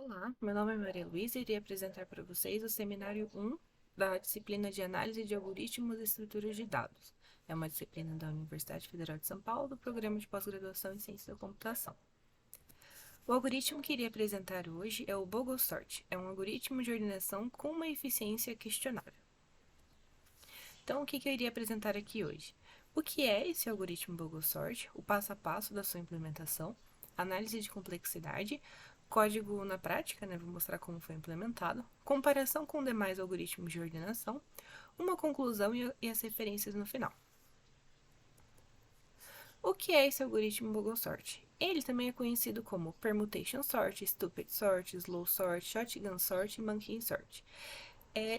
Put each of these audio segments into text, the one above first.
Olá, meu nome é Maria Luísa e irei apresentar para vocês o seminário 1 da disciplina de Análise de Algoritmos e Estruturas de Dados. É uma disciplina da Universidade Federal de São Paulo, do Programa de Pós-Graduação em Ciência da Computação. O algoritmo que irei apresentar hoje é o Bogle Sort. É um algoritmo de ordenação com uma eficiência questionável. Então, o que eu iria apresentar aqui hoje? O que é esse algoritmo Bogle Sort, o passo a passo da sua implementação, análise de complexidade, código na prática, né, vou mostrar como foi implementado, comparação com demais algoritmos de ordenação, uma conclusão e as referências no final. O que é esse algoritmo Bogle Sort? Ele também é conhecido como Permutation Sort, Stupid Sort, Slow Sort, Shotgun Sort e Monkey Sort.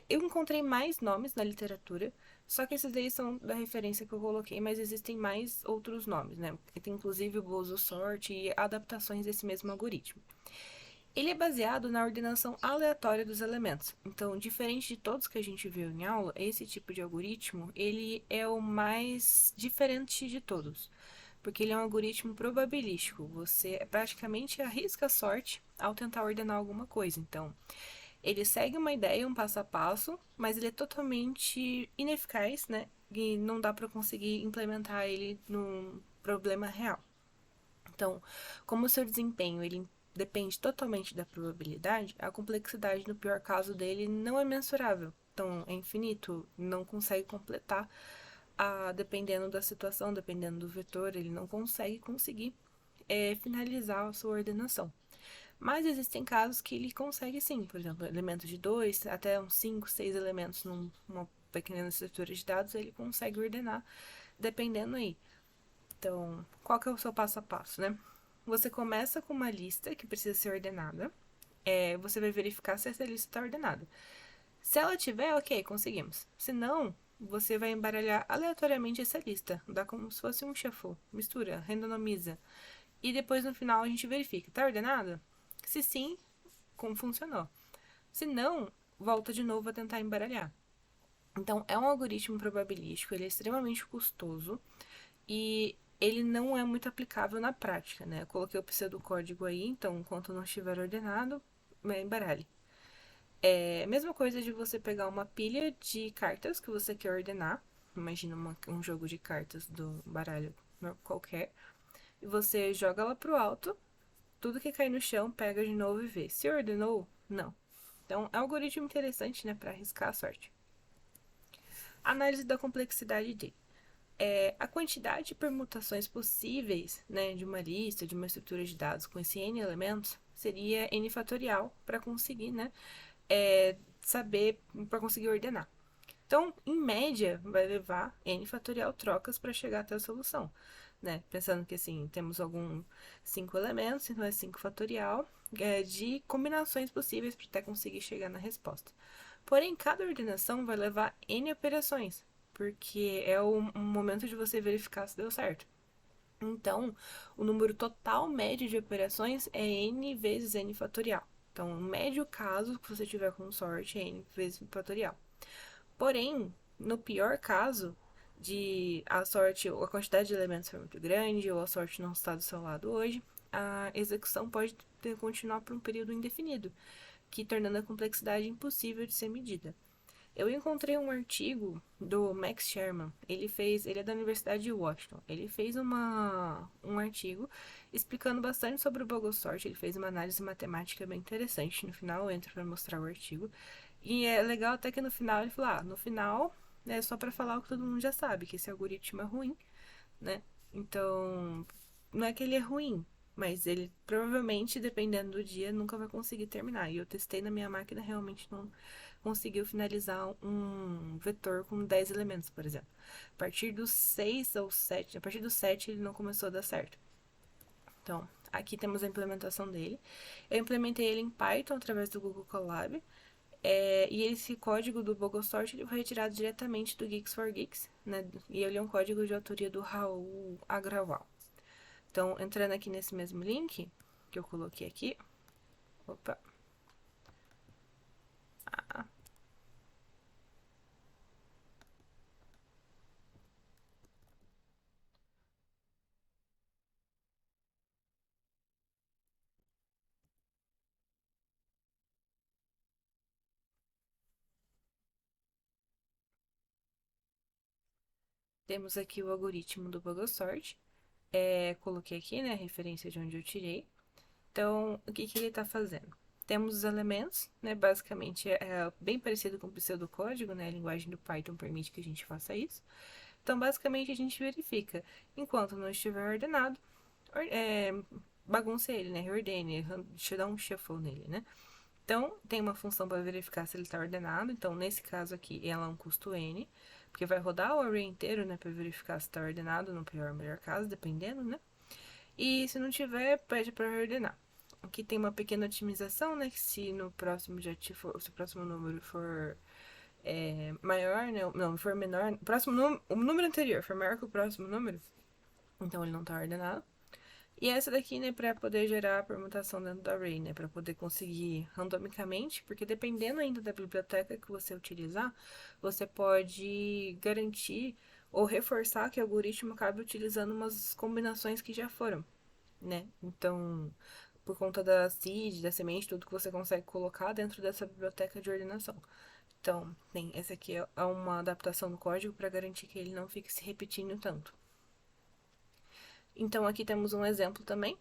Eu encontrei mais nomes na literatura, só que esses daí são da referência que eu coloquei, mas existem mais outros nomes, né? Tem inclusive o Bozo Sort e adaptações desse mesmo algoritmo. Ele é baseado na ordenação aleatória dos elementos. Então, diferente de todos que a gente viu em aula, esse tipo de algoritmo, ele é o mais diferente de todos, porque ele é um algoritmo probabilístico. Você praticamente arrisca a sorte ao tentar ordenar alguma coisa. Então, ele segue uma ideia, um passo a passo, mas ele é totalmente ineficaz, né? E não dá para conseguir implementar ele num problema real. Então, como o seu desempenho ele depende totalmente da probabilidade, a complexidade no pior caso dele não é mensurável. Então, é infinito, não consegue completar dependendo da situação, dependendo do vetor, ele não conseguir finalizar a sua ordenação. Mas existem casos que ele consegue sim, por exemplo, elementos de 2 até uns 5, 6 elementos numa pequena estrutura de dados, ele consegue ordenar, dependendo aí. Então, qual que é o seu passo a passo, né? Você começa com uma lista que precisa ser ordenada. Você vai verificar se essa lista está ordenada. Se ela tiver, ok, conseguimos. Se não, você vai embaralhar aleatoriamente essa lista. Dá como se fosse um shuffle. Mistura, randomiza. E depois no final a gente verifica. Tá ordenada? Se sim, como funcionou. Se não, volta de novo a tentar embaralhar. Então, é um algoritmo probabilístico, ele é extremamente custoso e ele não é muito aplicável na prática, né? Eu coloquei o pseudocódigo aí, então, enquanto não estiver ordenado, embaralhe. É a mesma coisa de você pegar uma pilha de cartas que você quer ordenar, imagina um jogo de cartas do baralho qualquer, e você joga ela pro alto, tudo que cai no chão pega de novo e vê. Se ordenou, não. Então, é um algoritmo interessante, né, para arriscar a sorte. Análise da complexidade de a quantidade de permutações possíveis, né, de uma lista, de uma estrutura de dados com esse n elementos seria n fatorial para conseguir, né, saber, para conseguir ordenar. Então, em média, vai levar n fatorial trocas para chegar até a solução, né? Pensando que assim, temos alguns 5 elementos, então é 5 fatorial de combinações possíveis para até conseguir chegar na resposta. Porém, cada ordenação vai levar n operações, porque é um momento de você verificar se deu certo. Então, o número total médio de operações é n vezes n fatorial. Então, o médio caso que você tiver com sorte é n vezes fatorial. Porém, no pior caso, de a sorte, ou a quantidade de elementos for muito grande, ou a sorte não está do seu lado hoje, a execução pode continuar por um período indefinido, que tornando a complexidade impossível de ser medida. Eu encontrei um artigo do Max Sherman. Ele é da Universidade de Washington. Ele fez um artigo explicando bastante sobre o Bogosort. Ele fez uma análise matemática bem interessante. No final eu entro para mostrar o artigo. E é legal até que no final ele falou: no final é só para falar o que todo mundo já sabe, que esse algoritmo é ruim, né? Então, não é que ele é ruim, mas ele provavelmente, dependendo do dia, nunca vai conseguir terminar. E eu testei na minha máquina, realmente não conseguiu finalizar um vetor com 10 elementos, por exemplo. A partir dos 6 ou 7, a partir do 7 ele não começou a dar certo. Então, aqui temos a implementação dele. Eu implementei ele em Python através do Google Colab. E esse código do Bogosort ele foi retirado diretamente do Geeks for Geeks, né? E ele é um código de autoria do Raul Agrawal. Então, entrando aqui nesse mesmo link que eu coloquei aqui. Opa. Ah, Temos aqui o algoritmo do Bogosort. Coloquei aqui, né, a referência de onde eu tirei. Então, o que que ele está fazendo? Temos os elementos, né, basicamente é bem parecido com o pseudocódigo, né, a linguagem do Python permite que a gente faça isso. Então, basicamente, a gente verifica, enquanto não estiver ordenado, é, bagunce ele, né, reordene, deixa eu dar um shuffle nele, né. Então, tem uma função para verificar se ele está ordenado. Então, nesse caso aqui, ela é um custo n, porque vai rodar o array inteiro, né, para verificar se está ordenado, no pior ou melhor caso, dependendo, né. E se não tiver, pede para reordenar. Aqui tem uma pequena otimização, né, que se no próximo objetivo, se o próximo número for maior, né, não, for menor, o número anterior for maior que o próximo número, então ele não está ordenado. E essa daqui, né, para poder gerar a permutação dentro do array, né, para poder conseguir randomicamente, porque dependendo ainda da biblioteca que você utilizar, você pode garantir ou reforçar que o algoritmo acabe utilizando umas combinações que já foram, né? Então, por conta da seed, da semente, tudo que você consegue colocar dentro dessa biblioteca de ordenação. Então, tem essa aqui é uma adaptação no código para garantir que ele não fique se repetindo tanto. Então, aqui temos um exemplo também.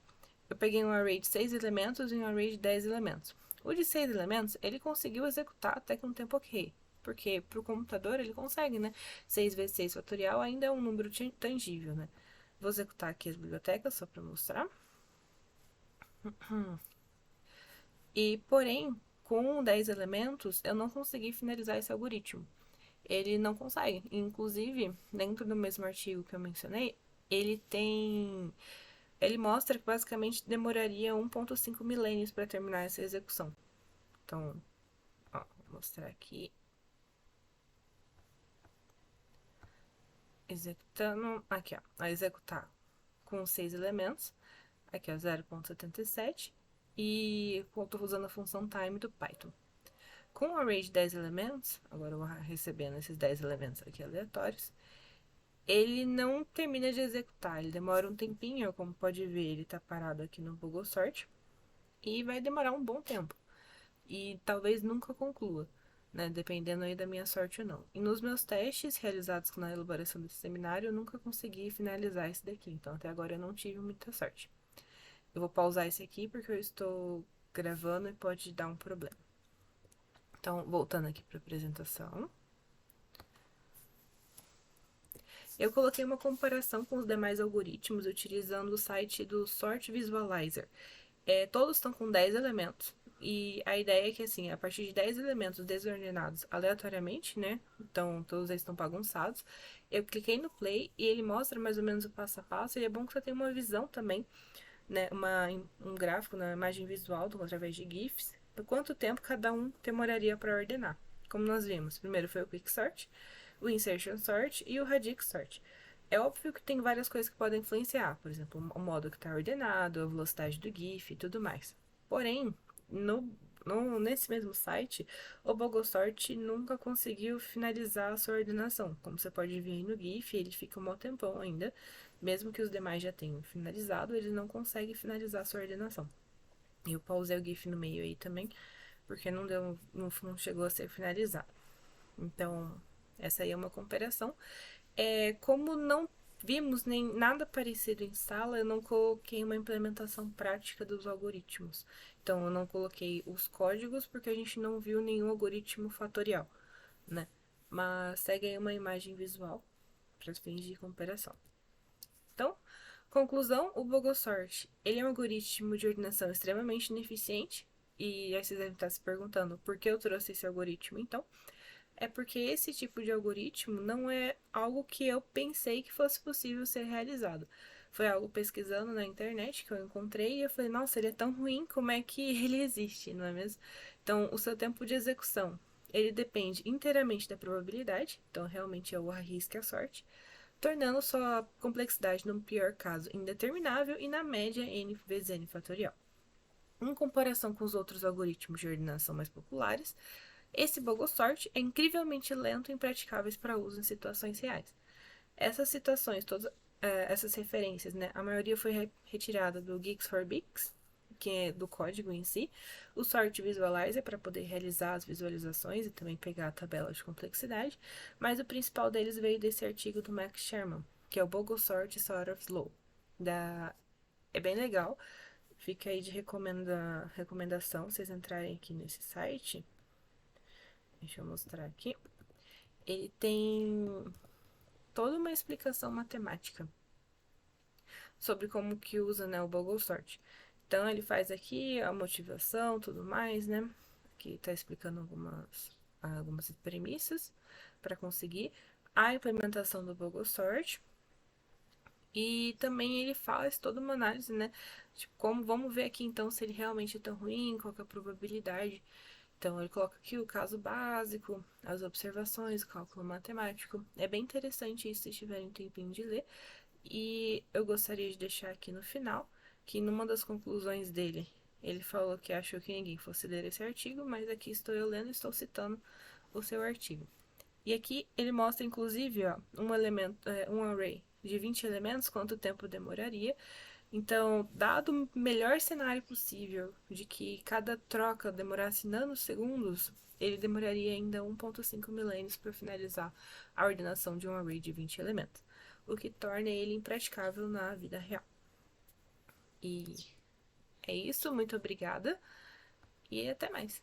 Eu peguei um array de 6 elementos e um array de 10 elementos. O de 6 elementos, ele conseguiu executar até que um tempo ok. Porque para o computador ele consegue, né? 6 vezes 6 fatorial ainda é um número tangível, né? Vou executar aqui as bibliotecas só para mostrar. E, porém, com 10 elementos, eu não consegui finalizar esse algoritmo. Ele não consegue. Inclusive, dentro do mesmo artigo que eu mencionei, ele tem. Ele mostra que basicamente demoraria 1,5 milênios para terminar essa execução. Então, ó, vou mostrar aqui. Executando. Aqui, ó. A executar com 6 elementos. Aqui, ó, 0,77. E eu estou usando a função time do Python. Com um array de 10 elementos, agora eu vou recebendo esses 10 elementos aqui aleatórios, ele não termina de executar, ele demora um tempinho, como pode ver, ele está parado aqui no Bogosort, e vai demorar um bom tempo. E talvez nunca conclua, né, dependendo aí da minha sorte ou não. E nos meus testes realizados na elaboração desse seminário, eu nunca consegui finalizar esse daqui, então até agora eu não tive muita sorte. Eu vou pausar esse aqui porque eu estou gravando e pode dar um problema. Então, voltando aqui para a apresentação. Eu coloquei uma comparação com os demais algoritmos utilizando o site do Sort Visualizer. Todos estão com 10 elementos. E a ideia é que, assim, a partir de 10 elementos desordenados aleatoriamente, né? Então, todos eles estão bagunçados. Eu cliquei no play e ele mostra mais ou menos o passo a passo. E é bom que você tenha uma visão também, né? Um gráfico na imagem visual, através de GIFs, por quanto tempo cada um demoraria para ordenar. Como nós vimos, primeiro foi o Quicksort, o Insertion Sort e o Radix Sort. É óbvio que tem várias coisas que podem influenciar, por exemplo, o modo que está ordenado, a velocidade do GIF e tudo mais. Porém, nesse mesmo site, o Bogosort nunca conseguiu finalizar a sua ordenação. Como você pode ver aí no GIF, ele fica um bom tempão ainda. Mesmo que os demais já tenham finalizado, ele não consegue finalizar a sua ordenação. Eu pausei o GIF no meio aí também, porque não chegou a ser finalizado. Então, essa aí é uma comparação. Como não vimos nem nada parecido em sala, eu não coloquei uma implementação prática dos algoritmos. Então, eu não coloquei os códigos porque a gente não viu nenhum algoritmo fatorial, né? Mas segue aí uma imagem visual para fins de comparação. Então, conclusão, o Bogosort, ele é um algoritmo de ordenação extremamente ineficiente. E aí vocês devem estar se perguntando por que eu trouxe esse algoritmo, então. É porque esse tipo de algoritmo não é algo que eu pensei que fosse possível ser realizado. Foi algo pesquisando na internet que eu encontrei e eu falei, nossa, ele é tão ruim, como é que ele existe, não é mesmo? Então, o seu tempo de execução, ele depende inteiramente da probabilidade, então realmente é o arrisque a sorte, tornando sua complexidade, no pior caso, indeterminável e na média n vezes n fatorial. Em comparação com os outros algoritmos de ordenação mais populares, esse Bogosort é incrivelmente lento e impraticável para uso em situações reais. Essas citações, todas essas referências, né, a maioria foi retirada do Geeks for Bix, que é do código em si, o Sort Visualizer para poder realizar as visualizações e também pegar a tabela de complexidade, mas o principal deles veio desse artigo do Max Sherman, que é o Bogle Sort Sort of Slow. É bem legal, fica aí de recomendação vocês entrarem aqui nesse site. Deixa eu mostrar aqui. Ele tem toda uma explicação matemática sobre como que usa, né, o Bogle Sort. Então, ele faz aqui a motivação, tudo mais, né? Aqui tá explicando algumas premissas para conseguir a implementação do Bogle Sort. E também ele faz toda uma análise, né? Tipo, vamos ver aqui então se ele realmente é tão ruim, qual que é a probabilidade. Então, ele coloca aqui o caso básico, as observações, o cálculo matemático. É bem interessante isso se tiverem um tempinho de ler. E eu gostaria de deixar aqui no final que numa das conclusões dele, ele falou que achou que ninguém fosse ler esse artigo, mas aqui estou eu lendo e estou citando o seu artigo. E aqui ele mostra, inclusive, ó, um array de 20 elementos, quanto tempo demoraria. Então, dado o melhor cenário possível de que cada troca demorasse nanosegundos, ele demoraria ainda 1,5 milênios para finalizar a ordenação de um array de 20 elementos, o que torna ele impraticável na vida real. E é isso, muito obrigada e até mais.